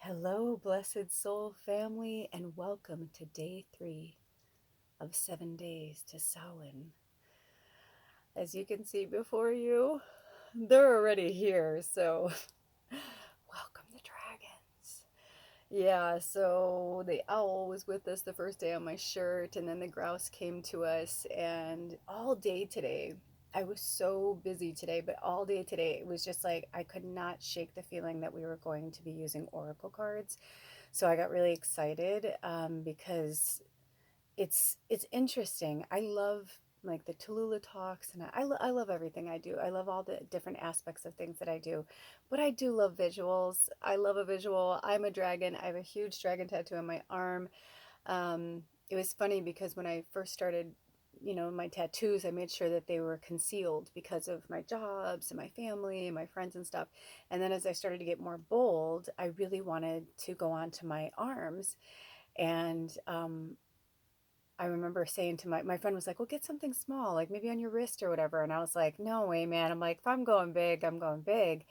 Hello, blessed soul family, and welcome to day 3 of 7 days to Samhain. As you can see before you, they're already here, so welcome the dragons. Yeah, so the owl was with us the first day on my shirt, and then the grouse came to us, and all day today, I was so busy today, but all day today, it was just like I could not shake the feeling that we were going to be using oracle cards. So I got really excited because it's interesting. I love like the Tallulah talks, and I love everything I do. I love all the different aspects of things that I do, but I do love visuals. I love a visual. I'm a dragon. I have a huge dragon tattoo on my arm. It was funny because when I first started, my tattoos, I made sure that they were concealed because of my jobs and my family and my friends and stuff. And then as I started to get more bold, I really wanted to go on to my arms. And I remember saying to my friend was like, well, get something small, like maybe on your wrist or whatever. And I was like, no way, man. I'm like, if I'm going big, I'm going big.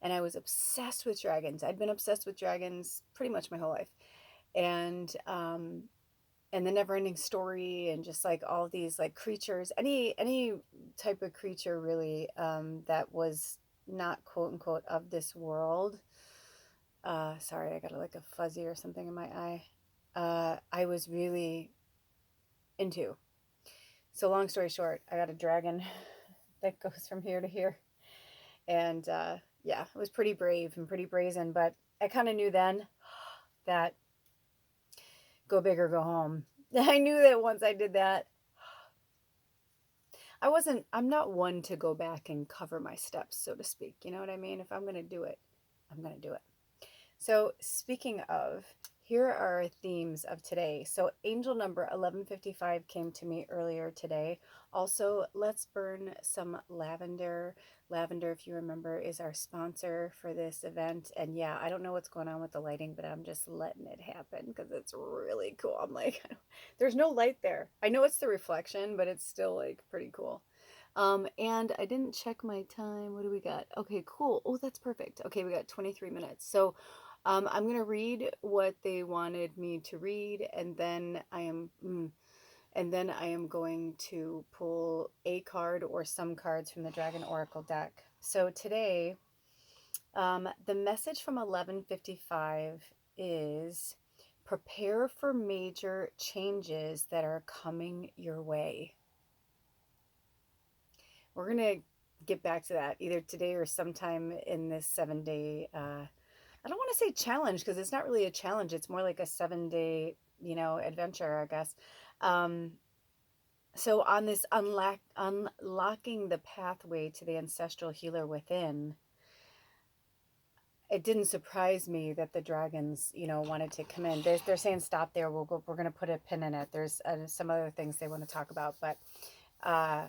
And I was obsessed with dragons. I'd been obsessed with dragons pretty much my whole life. And the never ending story and just like all these like creatures, any type of creature really, that was not quote unquote of this world. Sorry, I got like a fuzzy or something in my eye. I was really into. So long story short, I got a dragon that goes from here to here. And yeah, it was pretty brave and pretty brazen, but I kind of knew then that go big or go home. I knew that once I did that, I'm not one to go back and cover my steps, so to speak. You know what I mean? If I'm going to do it, I'm going to do it. So, speaking of, here are our themes of today. So, angel number 1155 came to me earlier today. Also, let's burn some lavender. Lavender, if you remember, is our sponsor for this event. And yeah, I don't know what's going on with the lighting, but I'm just letting it happen because it's really cool. I'm like, there's no light there. I know it's the reflection, but it's still like pretty cool. And I didn't check my time. What do we got? Okay, cool. Oh, that's perfect. Okay, we got 23 minutes. So I'm going to read what they wanted me to read, and then I am going to pull a card or some cards from the Dragon Oracle deck. So today, the message from 1155 is prepare for major changes that are coming your way. We're going to get back to that either today or sometime in this 7 day I don't want to say challenge because it's not really a challenge. It's more like a 7 day, adventure, I guess. Um, so on this unlocking the pathway to the ancestral healer within, it didn't surprise me that the dragons, wanted to come in. They're saying stop there. We're going to put a pin in it. There's some other things they want to talk about, uh,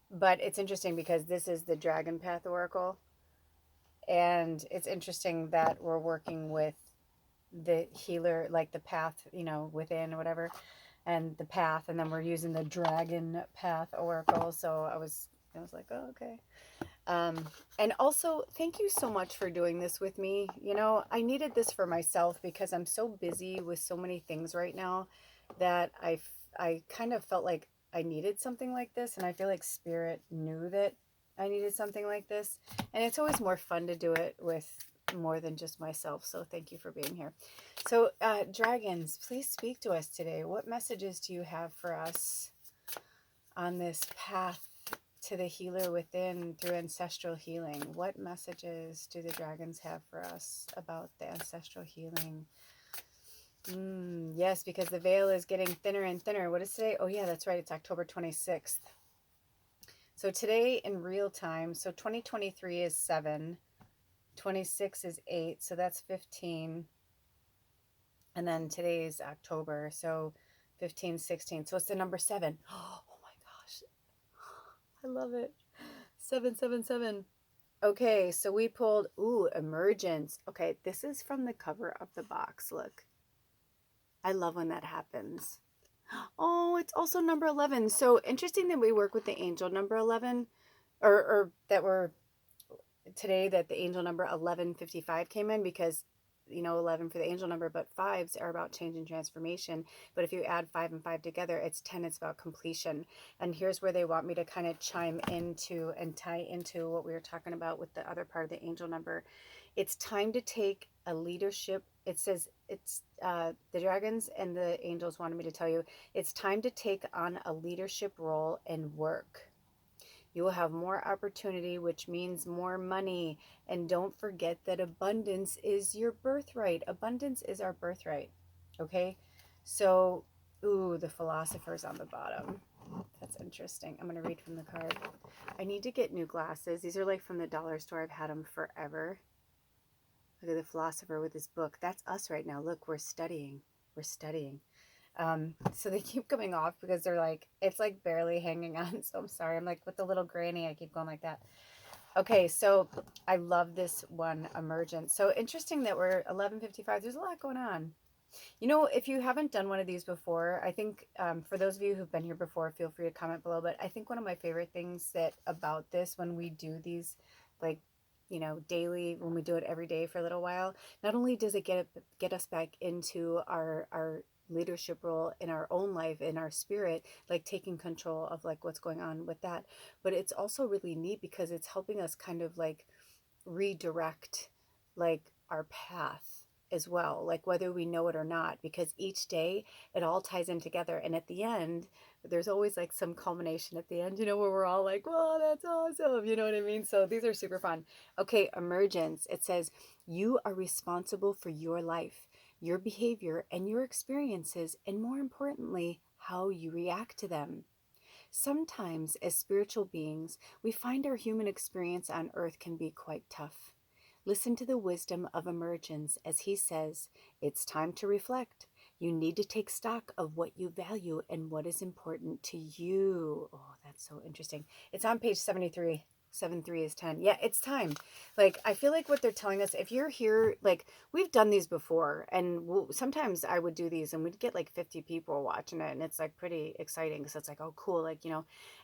but it's interesting because this is the Dragon Path Oracle, and it's interesting that we're working with the healer, like the path, within or whatever, and the path, and then we're using the Dragon Path Oracle. So I was like, oh, okay. And also, thank you so much for doing this with me. I needed this for myself because I'm so busy with so many things right now that I kind of felt like I needed something like this, and I feel like Spirit knew that I needed something like this. And it's always more fun to do it with more than just myself. So thank you for being here. So, dragons, please speak to us today. What messages do you have for us on this path to the healer within through ancestral healing? What messages do the dragons have for us about the ancestral healing? Yes, because the veil is getting thinner and thinner. What is today? Oh, yeah, that's right. It's October 26th. So today in real time, so 2023 is 7, 26 is 8, so that's 15. And then today is October, so 15, 16. So it's the number 7. Oh my gosh. I love it. 777. Okay, so we pulled, emergence. Okay, this is from the cover of the box. Look. I love when that happens. Oh, it's also number 11. So interesting that we work with the angel number 11, or that we're today that the angel number 1155 came in, because 11 for the angel number, but fives are about change and transformation. But if you add 5 and 5 together, it's 10. It's about completion. And here's where they want me to kind of chime into and tie into what we were talking about with the other part of the angel number. It's time to take a leadership. It says it's the dragons and the angels wanted me to tell you it's time to take on a leadership role and work. You will have more opportunity, which means more money. And don't forget that abundance is your birthright. Abundance is our birthright. Okay? So, ooh, the philosopher's on the bottom. That's interesting. I'm going to read from the card. I need to get new glasses. These are like from the dollar store. I've had them forever. Look at the philosopher with his book. That's us right now. Look, we're studying. We're studying. So they keep coming off because they're like, it's like barely hanging on. So I'm sorry. I'm like with the little granny, I keep going like that. Okay, so I love this one, emergence. So interesting that we're 11:55. There's a lot going on. If you haven't done one of these before, I think for those of you who've been here before, feel free to comment below. But I think one of my favorite things that about this, when we do these, like, daily, when we do it every day for a little while, not only does it get us back into our leadership role in our own life, in our spirit, like taking control of like what's going on with that, but it's also really neat because it's helping us kind of like redirect like our path as well, like whether we know it or not, because each day it all ties in together. And at the end, there's always like some culmination at the end, where we're all like, whoa, that's awesome. You know what I mean? So these are super fun. Okay, emergence. It says, you are responsible for your life, your behavior, and your experiences, and more importantly, how you react to them. Sometimes, as spiritual beings, we find our human experience on earth can be quite tough. Listen to the wisdom of emergence as he says, it's time to reflect. You need to take stock of what you value and what is important to you. Oh, that's so interesting. It's on page 73. 7-3 is 10. Yeah, it's time. Like, I feel like what they're telling us, if you're here, like, we've done these before, and sometimes I would do these and we'd get like 50 people watching it, and it's like pretty exciting because it's like, oh, cool, like,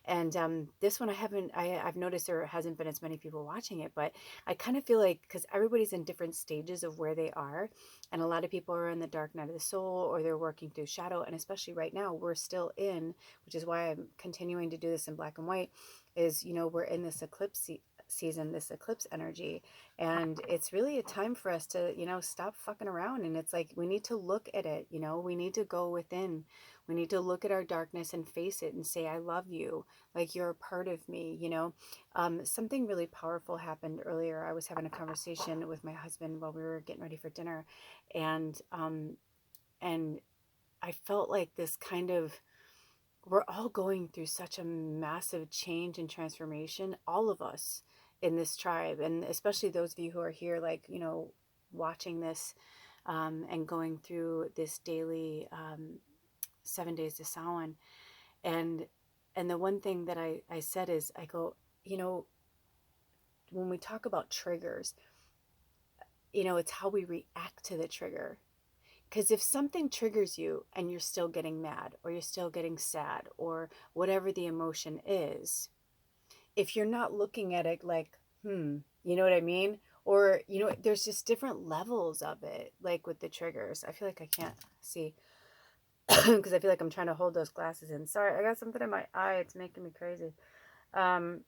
and this one I've noticed there hasn't been as many people watching it, but I kind of feel like, because everybody's in different stages of where they are, and a lot of people are in the dark night of the soul, or they're working through shadow, and especially right now, we're still in, which is why I'm continuing to do this in black and white, is, we're in this eclipse season, this eclipse energy, and it's really a time for us to, stop fucking around, and it's like, we need to look at it, we need to go within, we need to look at our darkness and face it and say, I love you, like you're a part of me, something really powerful happened earlier. I was having a conversation with my husband while we were getting ready for dinner, and and I felt like this kind of, we're all going through such a massive change and transformation, all of us in this tribe, and especially those of you who are here, like, watching this, and going through this daily 7 days to Samhain. And the one thing that I said is, I go, when we talk about triggers, it's how we react to the trigger. Because if something triggers you and you're still getting mad, or you're still getting sad, or whatever the emotion is, if you're not looking at it like, you know what I mean? Or, there's just different levels of it, like with the triggers. I feel like I can't see because I feel like I'm trying to hold those glasses in. Sorry, I got something in my eye. It's making me crazy. Um,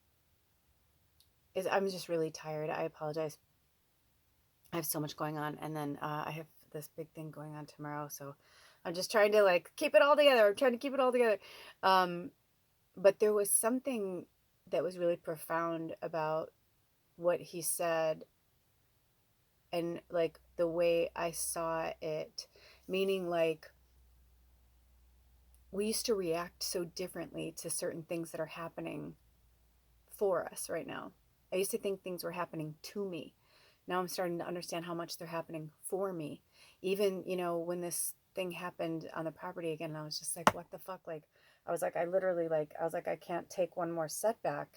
I'm just really tired. I apologize. I have so much going on, and then I have this big thing going on tomorrow, so I'm just trying to like keep it all together. I'm trying to keep it all together. But there was something that was really profound about what he said, and like the way I saw it, meaning like, we used to react so differently to certain things that are happening for us right now. I used to think things were happening to me. Now I'm starting to understand how much they're happening for me. Even, when this thing happened on the property again, I was just like, what the fuck? Like, I was like, I can't take one more setback,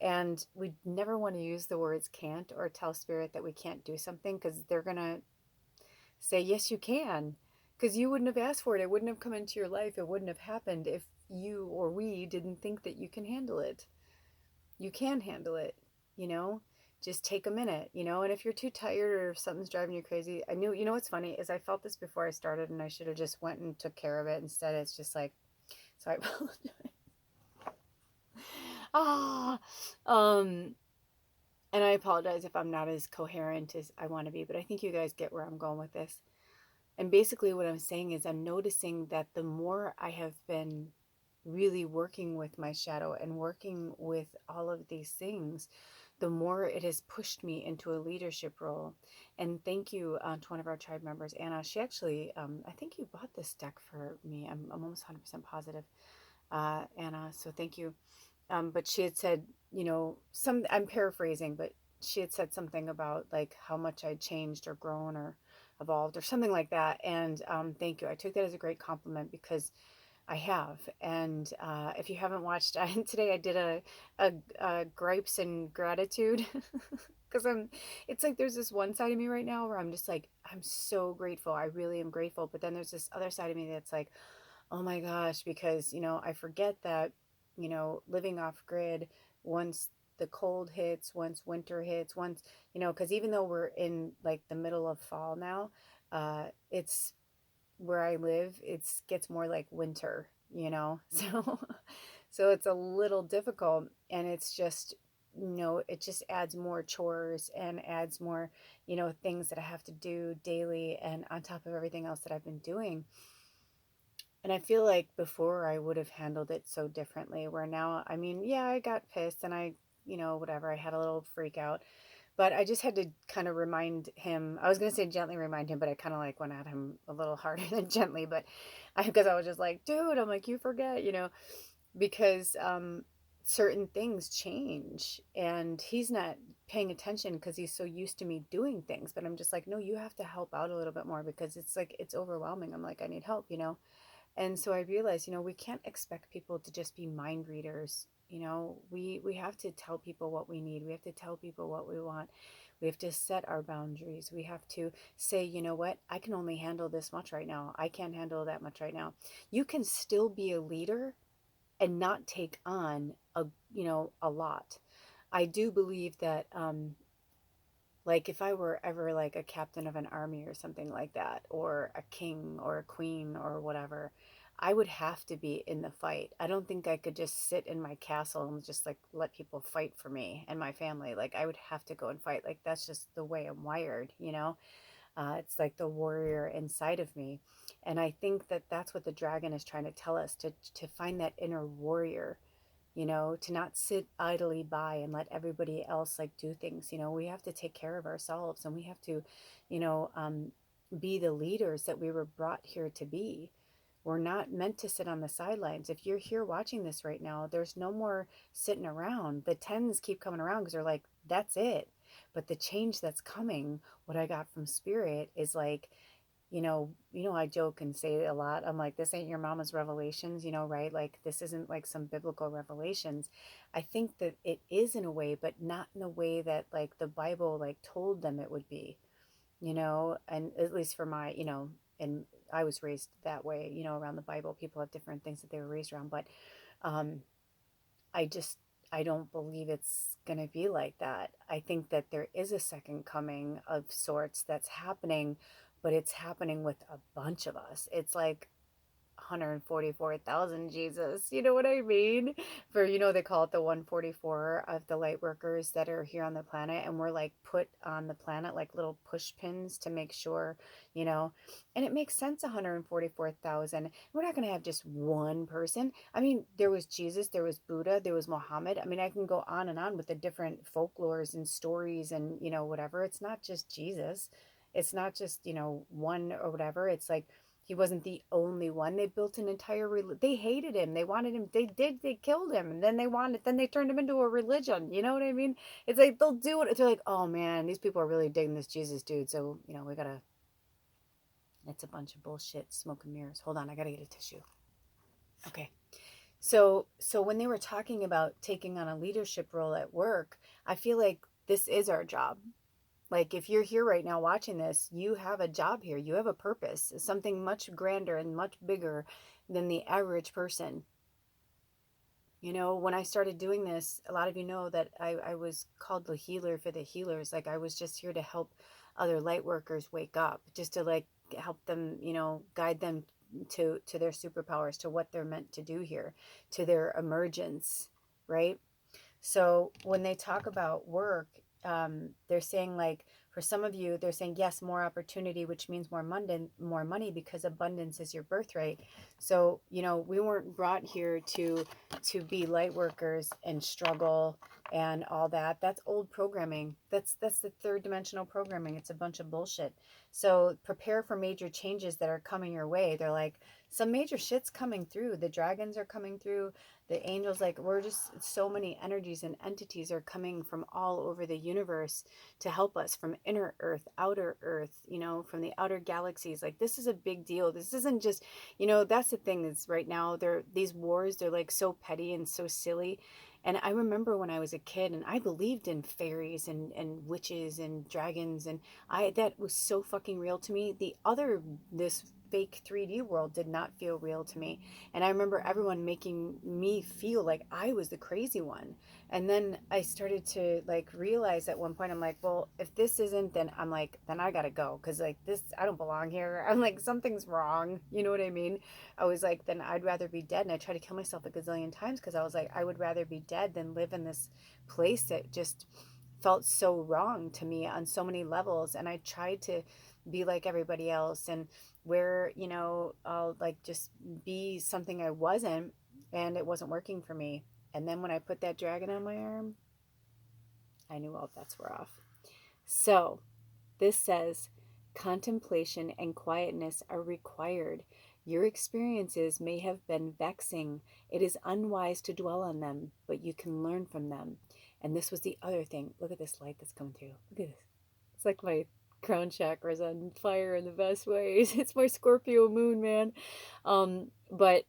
and we never want to use the words can't, or tell spirit that we can't do something, because they're going to say, yes, you can, because you wouldn't have asked for it. It wouldn't have come into your life. It wouldn't have happened if you or we didn't think that you can handle it. You can handle it. you know, just take a minute, you know, and if you're too tired or if something's driving you crazy, I knew, you know, what's funny is I felt this before I started and I should have just went and took care of it. Instead, it's just like, so I apologize. Ah, um, and I apologize if I'm not as coherent as I want to be, but I think you guys get where I'm going with this. And basically, what I'm saying is, I'm noticing that the more I have been really working with my shadow and working with all of these things, the more it has pushed me into a leadership role. And thank you to one of our tribe members, Anna. She actually, I think you bought this deck for me. I'm almost 100% positive, Anna. So thank you. But she had said, you know, I'm paraphrasing, but she had said something about like how much I'd changed or grown or evolved or something like that. And thank you. I took that as a great compliment because I have. And if you haven't watched, today I did a gripes and gratitude because it's like there's this one side of me right now where I'm just like, I'm so grateful. I really am grateful. But then there's this other side of me that's like, oh my gosh, because, you know, I forget that, you know, living off grid, once the cold hits, once winter hits, once, you know, because even though we're in like the middle of fall now, it's where I live, it's gets more like winter, you know, so it's a little difficult, and it's just, you know, it just adds more chores and adds more, you know, things that I have to do daily and on top of everything else that I've been doing. And I feel like before I would have handled it so differently, where now, I mean, yeah, I got pissed and I, you know, whatever, I had a little freak out, but I just had to kind of remind him. I was going to say gently remind him, but I kind of like went at him a little harder than gently, but because I was just like, dude, I'm like, you forget, you know, because certain things change and he's not paying attention because he's so used to me doing things. But I'm just like, no, you have to help out a little bit more because it's like, it's overwhelming. I'm like, I need help, you know? And so I realized, you know, we can't expect people to just be mind readers. You know, we have to tell people what we need. We have to tell people what we want. We have to set our boundaries. We have to say, you know what, I can only handle this much right now. I can't handle that much right now. You can still be a leader and not take on a, you know, a lot. I do believe that like if I were ever like a captain of an army or something like that, or a king or a queen or whatever, I would have to be in the fight. I don't think I could just sit in my castle and just like let people fight for me and my family. Like I would have to go and fight. Like that's just the way I'm wired, you know? It's like the warrior inside of me. And I think that that's what the dragon is trying to tell us, to find that inner warrior, you know, to not sit idly by and let everybody else like do things. You know, we have to take care of ourselves and we have to, you know, be the leaders that we were brought here to be. We're not meant to sit on the sidelines. If you're here watching this right now, there's no more sitting around. The tens keep coming around because they're like, that's it. But the change that's coming, what I got from spirit is like, I joke and say a lot. I'm like, this ain't your mama's revelations, you know, right? Like, this isn't like some biblical revelations. I think that it is in a way, but not in a way that like the Bible like told them it would be, you know, and at least for my, you know, and I was raised that way, you know, around the Bible. People have different things that they were raised around, but um, I just, I don't believe it's going to be like that. I think that there is a second coming of sorts that's happening, but it's happening with a bunch of us. It's like 144,000 Jesus. You know what I mean? For, you know, they call it the 144 of the light workers that are here on the planet. And we're like put on the planet like little push pins to make sure, you know, and it makes sense 144,000. We're not going to have just one person. I mean, there was Jesus, there was Buddha, there was Muhammad. I mean, I can go on and on with the different folklores and stories and, you know, whatever. It's not just Jesus. It's not just, you know, one or whatever. It's like, he wasn't the only one. They built an entire they hated him. They wanted him. They killed him. And then they turned him into a religion. You know what I mean? It's like they'll do it. They're like, oh man, these people are really digging this Jesus dude. So, you know, we gotta, it's a bunch of bullshit, smoke and mirrors. Hold on, I gotta get a tissue. Okay. So when they were talking about taking on a leadership role at work, I feel like this is our job. Like if you're here right now watching this, you have a job here. You have a purpose, something much grander and much bigger than the average person. You know, when I started doing this, a lot of you know that I was called the healer for the healers. Like I was just here to help other light workers wake up, just to like help them, you know, guide them to their superpowers, to what they're meant to do here, to their emergence, right? So when they talk about work, they're saying like for some of you, they're saying yes, more opportunity, which means more money because abundance is your birthright. So you know we weren't brought here to be light workers and struggle and all that. That's old programming. That's the third dimensional programming. It's a bunch of bullshit. So prepare for major changes that are coming your way. They're like some major shit's coming through. The dragons are coming through, the angels, like we're just so many energies and entities are coming from all over the universe to help us, from inner earth, outer earth, you know, from the outer galaxies. Like this is a big deal. This isn't just, you know, that's the thing is right now they're these wars, they're like so petty and so silly. And I remember when I was a kid and I believed in fairies and witches and dragons, and I that was so fucking real to me. The other this fake 3D world did not feel real to me. And I remember everyone making me feel like I was the crazy one. And then I started to like realize at one point, I'm like, well, if this isn't, then I'm like, then I gotta go. Cause like this, I don't belong here. I'm like, something's wrong. You know what I mean? I was like, then I'd rather be dead. And I tried to kill myself a gazillion times because I was like, I would rather be dead than live in this place that just felt so wrong to me on so many levels. And I tried to be like everybody else and where, you know, I'll like just be something I wasn't, and it wasn't working for me. And then when I put that dragon on my arm, I knew all bets were off. So this says contemplation and quietness are required. Your experiences may have been vexing. It is unwise to dwell on them, but you can learn from them. And this was the other thing. Look at this light that's coming through. Look at this. It's like my crown chakra's on fire in the best ways. It's my Scorpio moon, man. But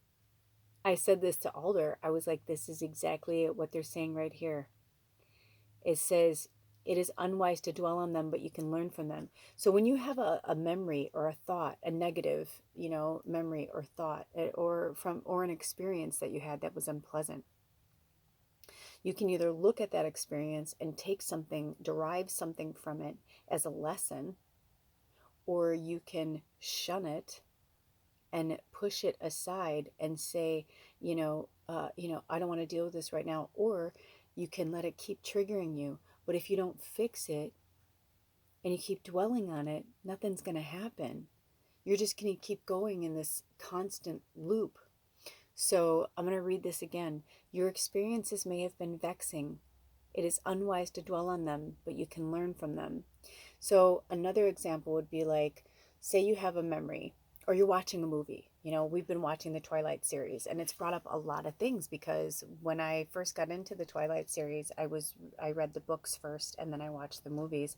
I said this to Alder. I was like, this is exactly what they're saying right here. It says, it is unwise to dwell on them, but you can learn from them. So when you have a memory or a thought, a negative, you know, memory or thought, or an experience that you had that was unpleasant, you can either look at that experience and take something, derive something from it as a lesson, or you can shun it and push it aside and say, I don't want to deal with this right now. Or you can let it keep triggering you. But if you don't fix it and you keep dwelling on it, nothing's going to happen. You're just going to keep going in this constant loop. So I'm going to read this again. Your experiences may have been vexing. It is unwise to dwell on them, but you can learn from them. So another example would be like, say you have a memory or you're watching a movie. You know, we've been watching the Twilight series and it's brought up a lot of things because when I first got into the Twilight series, I read the books first and then I watched the movies,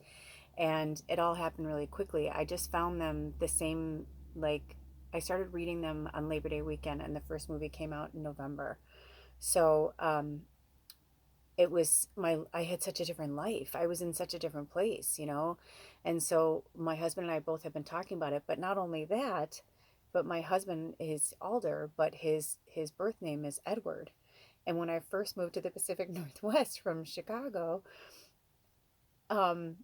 and it all happened really quickly. I just found them the same, like I started reading them on Labor Day weekend and the first movie came out in November. So, it was I had such a different life. I was in such a different place, you know. And so my husband and I both have been talking about it, but not only that, but my husband is Alder, but his birth name is Edward. And when I first moved to the Pacific Northwest from Chicago, um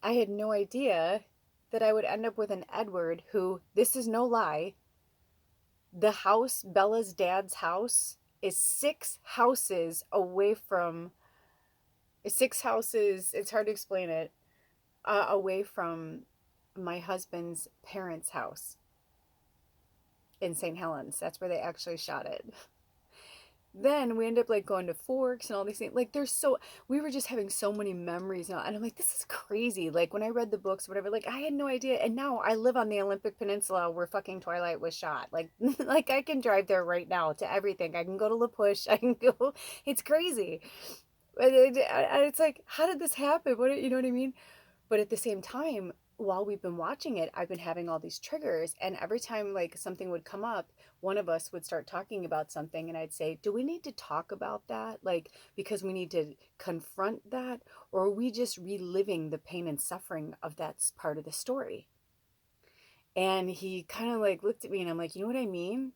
I had no idea that I would end up with an Edward who, this is no lie, the house, Bella's dad's house, is six houses, it's hard to explain it, away from my husband's parents' house in St. Helens. That's where they actually shot it. Then we end up like going to Forks and all these things. Like we were just having so many memories now. And I'm like, this is crazy. Like when I read the books, whatever, like I had no idea. And now I live on the Olympic Peninsula where fucking Twilight was shot. Like, like I can drive there right now to everything. I can go to La Push. I can go, it's crazy. It's like, how did this happen? What, you know what I mean? But at the same time, while we've been watching it, I've been having all these triggers. And every time like something would come up, one of us would start talking about something. And I'd say, do we need to talk about that? Like, because we need to confront that? Or are we just reliving the pain and suffering of that part of the story? And he kind of like looked at me and I'm like, you know what I mean?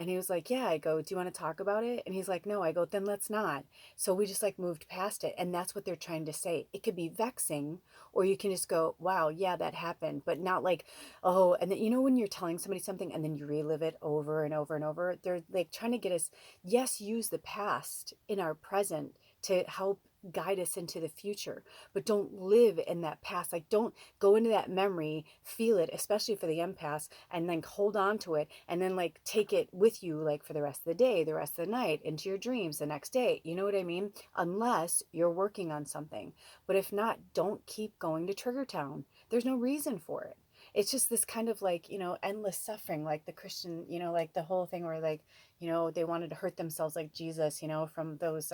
And he was like, yeah. I go, do you want to talk about it? And he's like, no. I go, then let's not. So we just like moved past it. And that's what they're trying to say. It could be vexing, or you can just go, wow, yeah, that happened. But not like, oh, and then, when you're telling somebody something and then you relive it over and over and over, they're like trying to get us, yes, use the past in our present to help guide us into the future, but don't live in that past. Like, don't go into that memory, feel it, especially for the empaths, and then hold on to it, and then like take it with you, like for the rest of the day, the rest of the night, into your dreams the next day. You know what I mean? Unless you're working on something. But if not, don't keep going to Trigger Town. There's no reason for it. It's just this kind of like, endless suffering, like the Christian, like the whole thing where like, they wanted to hurt themselves like Jesus, from those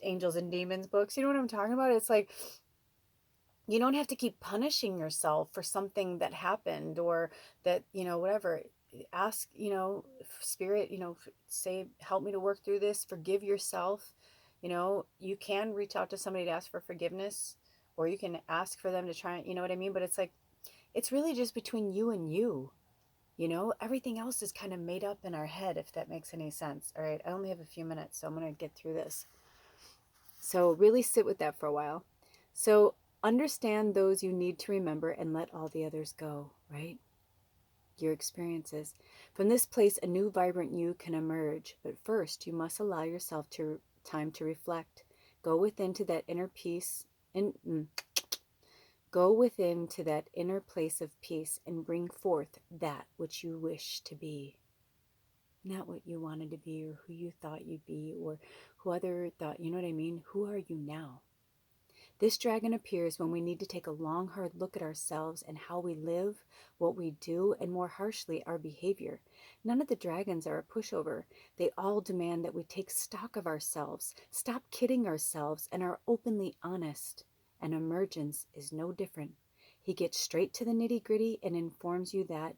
angels and demons books. You know what I'm talking about? It's like, you don't have to keep punishing yourself for something that happened, or that, whatever. Ask, spirit, say, help me to work through this, forgive yourself. You can reach out to somebody to ask for forgiveness, or you can ask for them to try, you know what I mean? But it's like, it's really just between you and you. Everything else is kind of made up in our head, if that makes any sense. All right, I only have a few minutes, so I'm going to get through this. So really sit with that for a while. So understand those you need to remember and let all the others go, right? Your experiences. From this place, a new vibrant you can emerge. But first, you must allow yourself time to reflect. Go within to that inner peace and go within to that inner place of peace and bring forth that which you wish to be. Not what you wanted to be, or who you thought you'd be, or who other thought, you know what I mean? Who are you now? This dragon appears when we need to take a long, hard look at ourselves and how we live, what we do, and more harshly, our behavior. None of the dragons are a pushover. They all demand that we take stock of ourselves, stop kidding ourselves, and are openly honest. And emergence is no different. He gets straight to the nitty-gritty and informs you that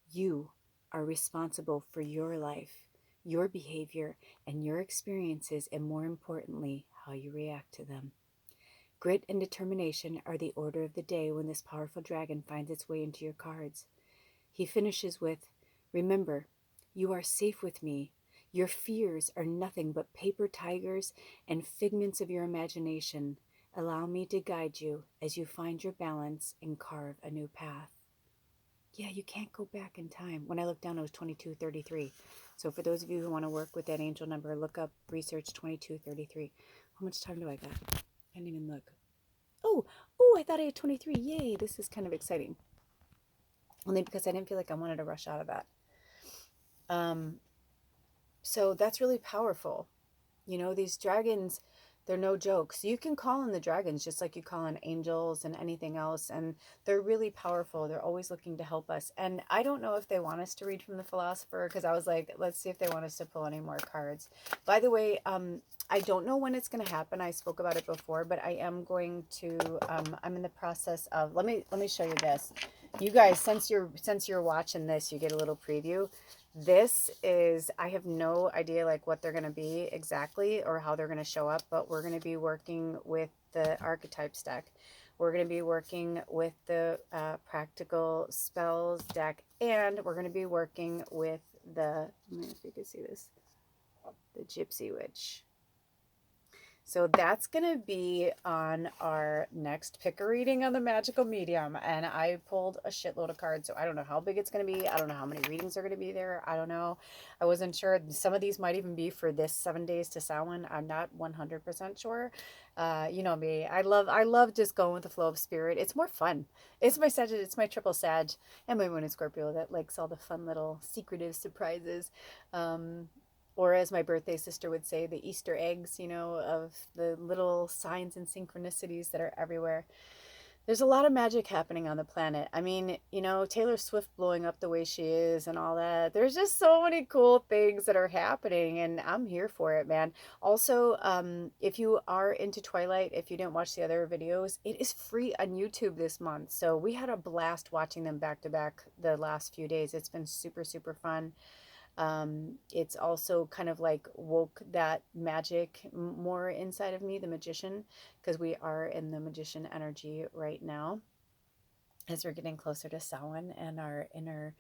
you are responsible for your life, your behavior, and your experiences, and more importantly, how you react to them. Grit and determination are the order of the day when this powerful dragon finds its way into your cards. He finishes with, remember, you are safe with me. Your fears are nothing but paper tigers and figments of your imagination. Allow me to guide you as you find your balance and carve a new path. Yeah, you can't go back in time. When I looked down, it was 2233. So for those of you who want to work with that angel number, look up research 2233. How much time do I got? I didn't even look. Oh, I thought I had 23. Yay, this is kind of exciting. Only because I didn't feel like I wanted to rush out of that. So that's really powerful. These dragons, they're no jokes. You can call in the dragons just like you call in angels and anything else, and they're really powerful. They're always looking to help us. And I don't know if they want us to read from the philosopher, because I was like, let's see if they want us to pull any more cards. By the way, I don't know when it's going to happen. I spoke about it before, but I am going to, I'm in the process of, let me show you this. You guys, since you're watching this, you get a little preview. This is, I have no idea like what they're going to be exactly or how they're going to show up, but we're going to be working with the archetypes deck. We're going to be working with the practical spells deck, and we're going to be working with the, I don't know if you can see this, the Gypsy Witch. So that's going to be on our next pick a reading on the magical medium. And I pulled a shitload of cards. So I don't know how big it's going to be. I don't know how many readings are going to be there. I don't know. I wasn't sure. Some of these might even be for this 7 days to Samhain. I'm not 100% sure. You know me. I love just going with the flow of spirit. It's more fun. It's my Sag, it's my triple Sag, and my Moon in Scorpio that likes all the fun little secretive surprises. Or as my birthday sister would say, the Easter eggs, of the little signs and synchronicities that are everywhere. There's a lot of magic happening on the planet. I mean, Taylor Swift blowing up the way she is and all that. There's just so many cool things that are happening, and I'm here for it, man. Also, if you are into Twilight, if you didn't watch the other videos, it is free on YouTube this month. So we had a blast watching them back to back the last few days. It's been super, super fun. It's also kind of like woke that magic more inside of me, the magician, because we are in the magician energy right now. as we're getting closer to Samhain, and our inner,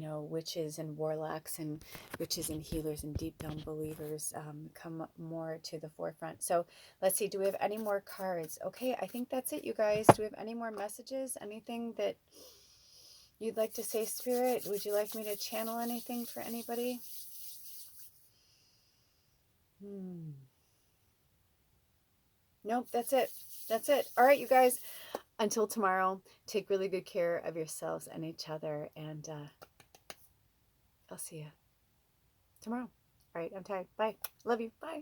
witches and warlocks and witches and healers and deep down believers come more to the forefront. So let's see, do we have any more cards? Okay, I think that's it, you guys. Do we have any more messages? Anything that you'd like to say, Spirit? Would you like me to channel anything for anybody? Nope, that's it. That's it. All right, you guys. Until tomorrow, take really good care of yourselves and each other, and I'll see you tomorrow. All right, I'm tired. Bye. Love you. Bye.